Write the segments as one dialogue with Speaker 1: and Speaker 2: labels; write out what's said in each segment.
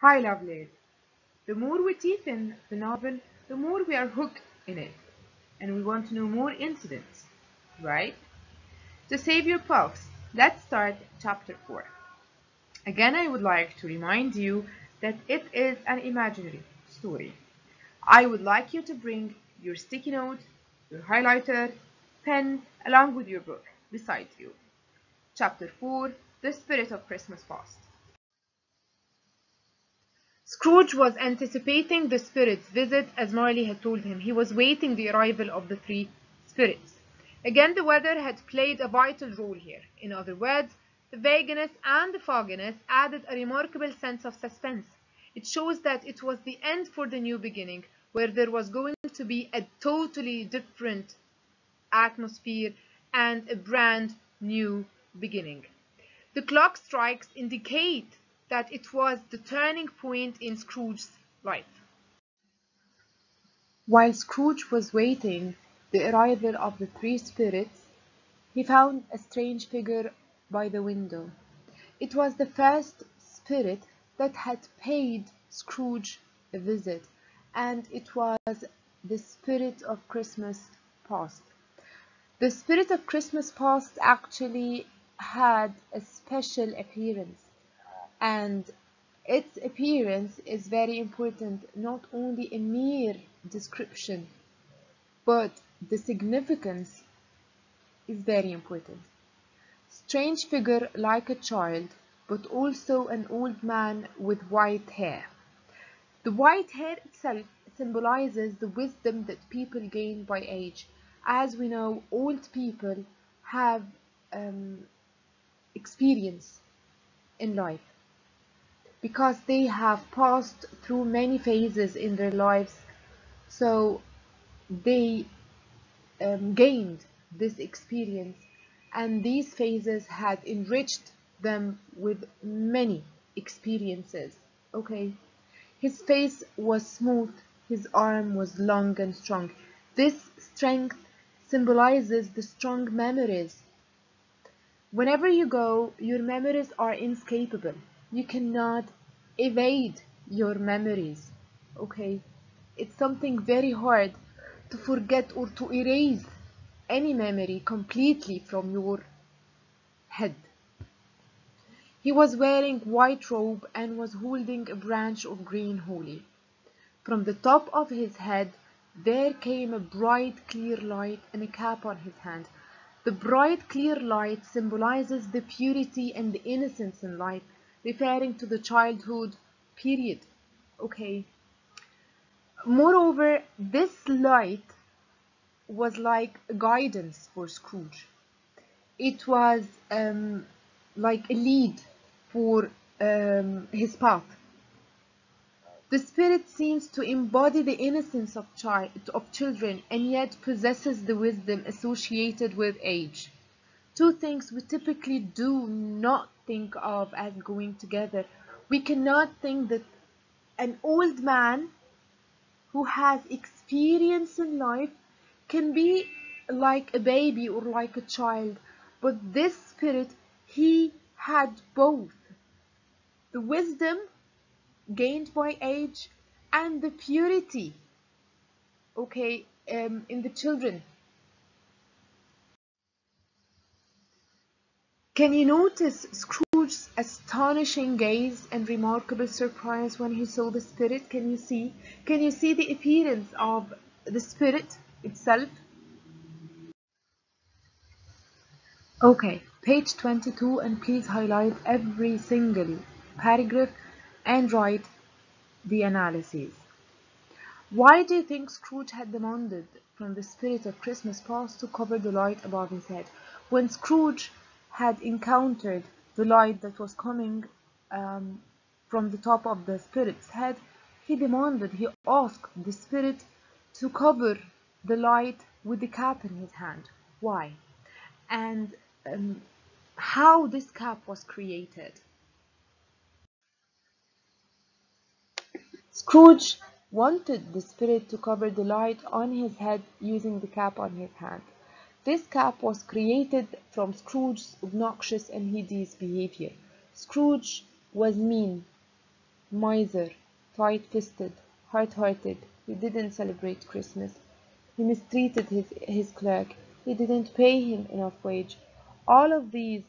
Speaker 1: Hi, lovelies. The more we deepen the novel, the more we are hooked in it, and we want to know more incidents, right? To save your pulse, let's start chapter 4. Again, I would like to remind you that it is an imaginary story. I would like you to bring your sticky note, your highlighter, pen, along with your book beside you. Chapter 4, The Spirit of Christmas Past. Scrooge was anticipating the spirits' visit as Marley had told him. He was waiting the arrival of the three spirits. Again, the weather had played a vital role here. In other words, the vagueness and the fogginess added a remarkable sense of suspense. It shows that it was the end for the new beginning, where there was going to be a totally different atmosphere and a brand new beginning. The clock strikes indicate that it was the turning point in Scrooge's life. While Scrooge was waiting the arrival of the three spirits, he found a strange figure by the window. It was the first spirit that had paid Scrooge a visit, and it was the spirit of Christmas past. The spirit of Christmas past actually had a special appearance, and its appearance is very important, not only a mere description, but the significance is very important. Strange figure like a child, but also an old man with white hair. The white hair itself symbolizes the wisdom that people gain by age. As we know, old people have experience in life because they have passed through many phases in their lives, so they gained this experience, and these phases had enriched them with many experiences. Okay, his face was smooth, his arm was long and strong. This strength symbolizes the strong memories. Whenever you go, your memories are inescapable. You cannot evade your memories. Okay? It's something very hard to forget or to erase any memory completely from your head. He was wearing white robe and was holding a branch of green holly. From the top of his head there came a bright clear light and a cap on his hand. The bright clear light symbolizes the purity and the innocence in life, referring to the childhood period. Okay. Moreover, this light was like guidance for Scrooge. It was like a lead for his path. The spirit seems to embody the innocence of children, and yet possesses the wisdom associated with age. Two things we typically do not think of as going together. We cannot think that an old man who has experience in life can be like a baby or like a child, but this spirit, he had both the wisdom gained by age and the purity, okay, in the children. Can you notice Scrooge's astonishing gaze and remarkable surprise when he saw the spirit? Can you see? Can you see the appearance of the spirit itself? Okay, page 22, and please highlight every single paragraph and write the analyses. Why do you think Scrooge had demanded from the spirit of Christmas past to cover the light above his head? When Scrooge had encountered the light that was coming from the top of the spirit's head, he asked the spirit to cover the light with the cap in his hand. Why? And how this cap was created. Scrooge wanted the spirit to cover the light on his head using the cap on his hand. This cap was created from Scrooge's obnoxious and hideous behavior. Scrooge was mean, miser, tight-fisted, hard-hearted. He didn't celebrate Christmas. He mistreated his clerk. He didn't pay him enough wage. All of these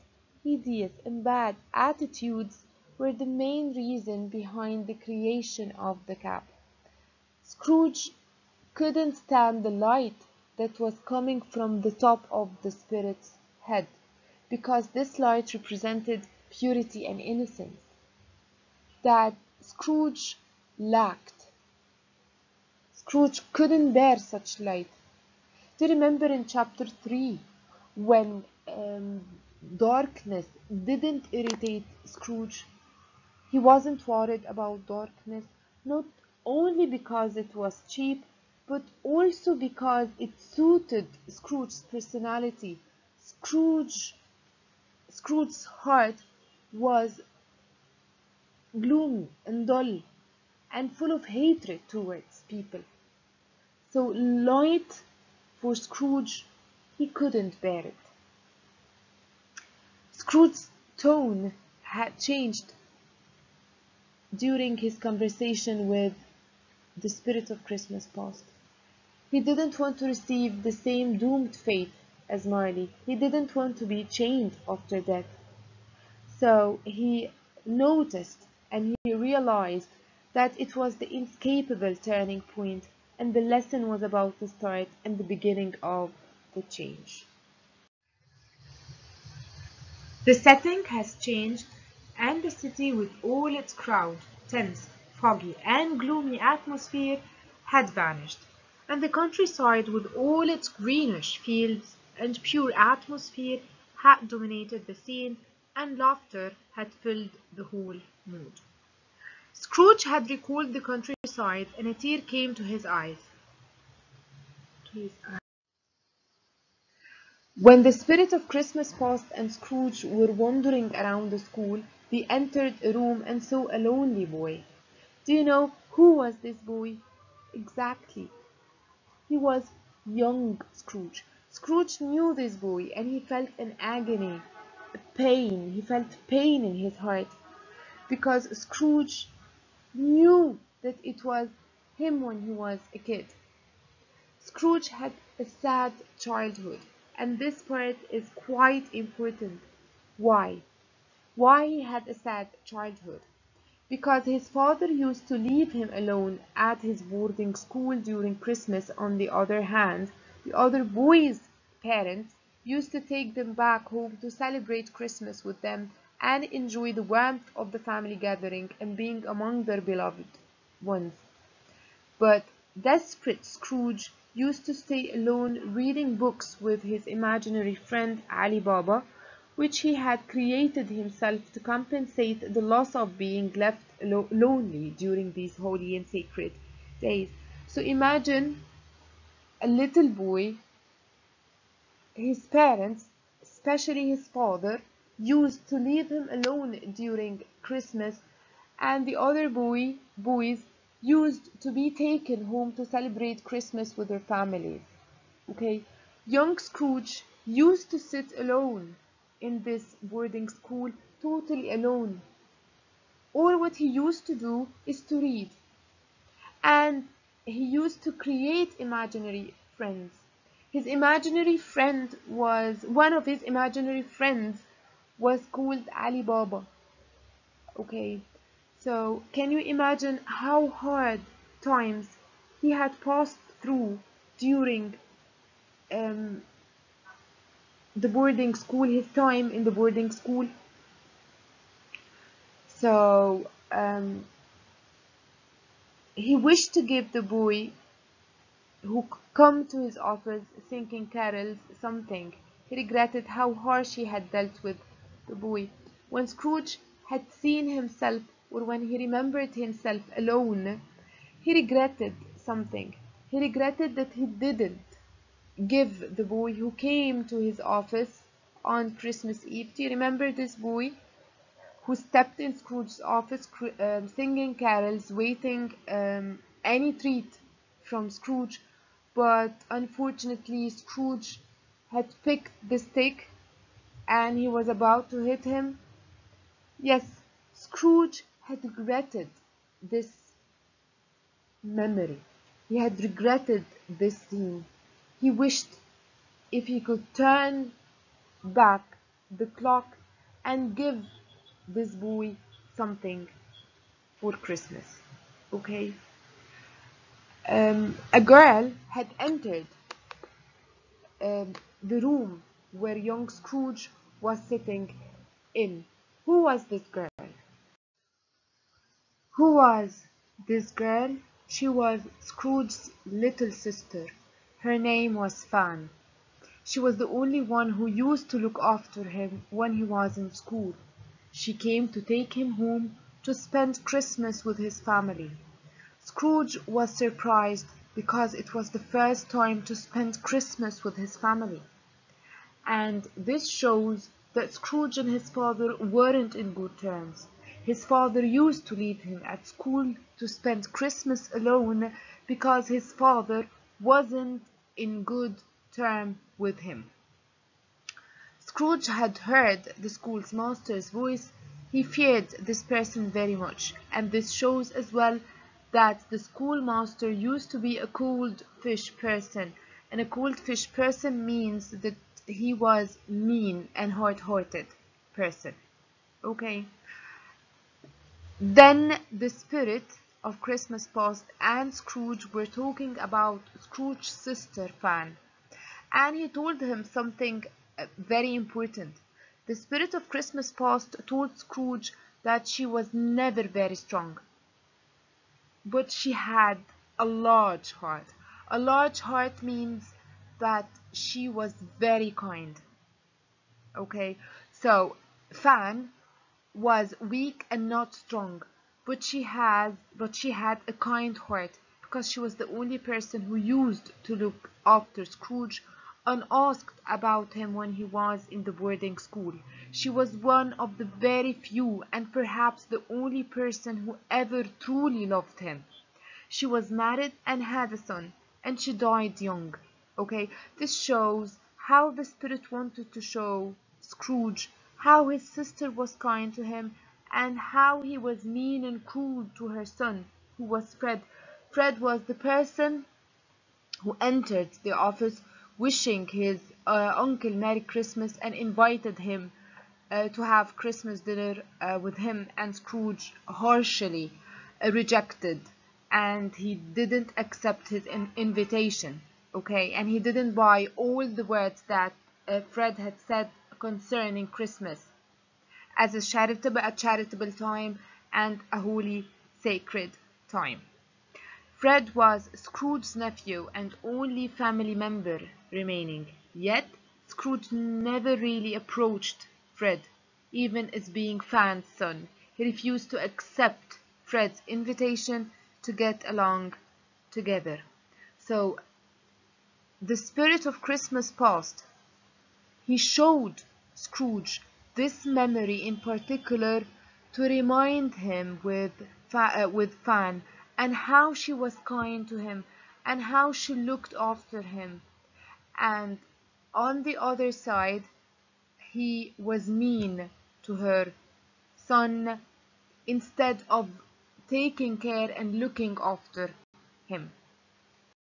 Speaker 1: hideous and bad attitudes were the main reason behind the creation of the cap. Scrooge couldn't stand the light that was coming from the top of the spirit's head, because this light represented purity and innocence that Scrooge lacked. Scrooge couldn't bear such light. Do you remember in chapter 3 when darkness didn't irritate Scrooge? He wasn't worried about darkness, not only because it was cheap, but also because it suited Scrooge's personality. Scrooge, Scrooge's heart was gloomy and dull and full of hatred towards people. So light for Scrooge, he couldn't bear it. Scrooge's tone had changed during his conversation with the spirit of Christmas past. He didn't want to receive the same doomed fate as Marley. He didn't want to be chained after death. So he noticed and he realized that it was the inescapable turning point, and the lesson was about to start and the beginning of the change. The setting has changed, and the city, with all its crowd, tense, foggy, and gloomy atmosphere, had vanished, and the countryside, with all its greenish fields and pure atmosphere, had dominated the scene, and laughter had filled the whole mood. Scrooge had recalled the countryside, and a tear came to his eyes. When the spirit of Christmas passed and Scrooge were wandering around the school, they entered a room and saw a lonely boy. Do you know who was this boy? Exactly. He was young Scrooge. Scrooge knew this boy and he felt an agony, a pain. He felt pain in his heart because Scrooge knew that it was him when he was a kid. Scrooge had a sad childhood, and this part is quite important. Why? Why he had a sad childhood? Because his father used to leave him alone at his boarding school during Christmas. On the other hand, the other boys' parents used to take them back home to celebrate Christmas with them and enjoy the warmth of the family gathering and being among their beloved ones. But desperate Scrooge used to stay alone reading books with his imaginary friend Ali Baba, which he had created himself to compensate the loss of being left lonely during these holy and sacred days. So imagine a little boy, his parents, especially his father, used to leave him alone during Christmas, and the other boys used to be taken home to celebrate Christmas with their families. Okay, young Scrooge used to sit alone in this boarding school, totally alone. All what he used to do is to read, and he used to create imaginary friends. His imaginary friend was one of his imaginary friends was called Ali Baba. Okay, so can you imagine how hard times he had passed through during um, the boarding school, his time in the boarding school? So he wished to give the boy who come to his office singing carols something. He regretted how harsh he had dealt with the boy. When Scrooge had seen himself, or when he remembered himself alone, he regretted something. He regretted that he didn't give the boy who came to his office on Christmas Eve. Do you remember this boy who stepped in Scrooge's office singing carols, waiting any treat from Scrooge? But unfortunately, Scrooge had picked the stick and he was about to hit him. Yes, Scrooge had regretted this memory. He had regretted this scene. He wished if he could turn back the clock and give this boy something for Christmas. Okay? A girl had entered the room where young Scrooge was sitting in. Who was this girl? Who was this girl? She was Scrooge's little sister. Her name was Fan. She was the only one who used to look after him when he was in school. She came to take him home to spend Christmas with his family. Scrooge was surprised because it was the first time to spend Christmas with his family. And this shows that Scrooge and his father weren't in good terms. His father used to leave him at school to spend Christmas alone because his father wasn't in good term with him. Scrooge had heard the schoolmaster's voice. He feared this person very much, and this shows as well that the schoolmaster used to be a cold fish person, and a cold fish person means that he was mean and hard-hearted person. Okay. Then the spirit of Christmas passed, and Scrooge were talking about Scrooge's sister Fan, and he told him something very important. The spirit of Christmas past told Scrooge that she was never very strong, but she had a large heart. A large heart means that she was very kind. Okay, so Fan was weak and not strong, but she had a kind heart because she was the only person who used to look after Scrooge and asked about him when he was in the boarding school. She was one of the very few and perhaps the only person who ever truly loved him. She was married and had a son, and she died young. Okay, this shows how the spirit wanted to show Scrooge how his sister was kind to him and how he was mean and cruel to her son, who was Fred. Fred was the person who entered the office wishing his uncle Merry Christmas and invited him to have Christmas dinner with him, and Scrooge harshly rejected, and he didn't accept his invitation. Okay, and he didn't buy all the words that Fred had said concerning Christmas as a charitable time and a holy sacred time. Fred was Scrooge's nephew and only family member remaining, yet Scrooge never really approached Fred, even as being Fan's son. He refused to accept Fred's invitation to get along together. So, the spirit of Christmas passed. He showed Scrooge this memory in particular to remind him with Fan and how she was kind to him and how she looked after him. And on the other side, he was mean to her son instead of taking care and looking after him.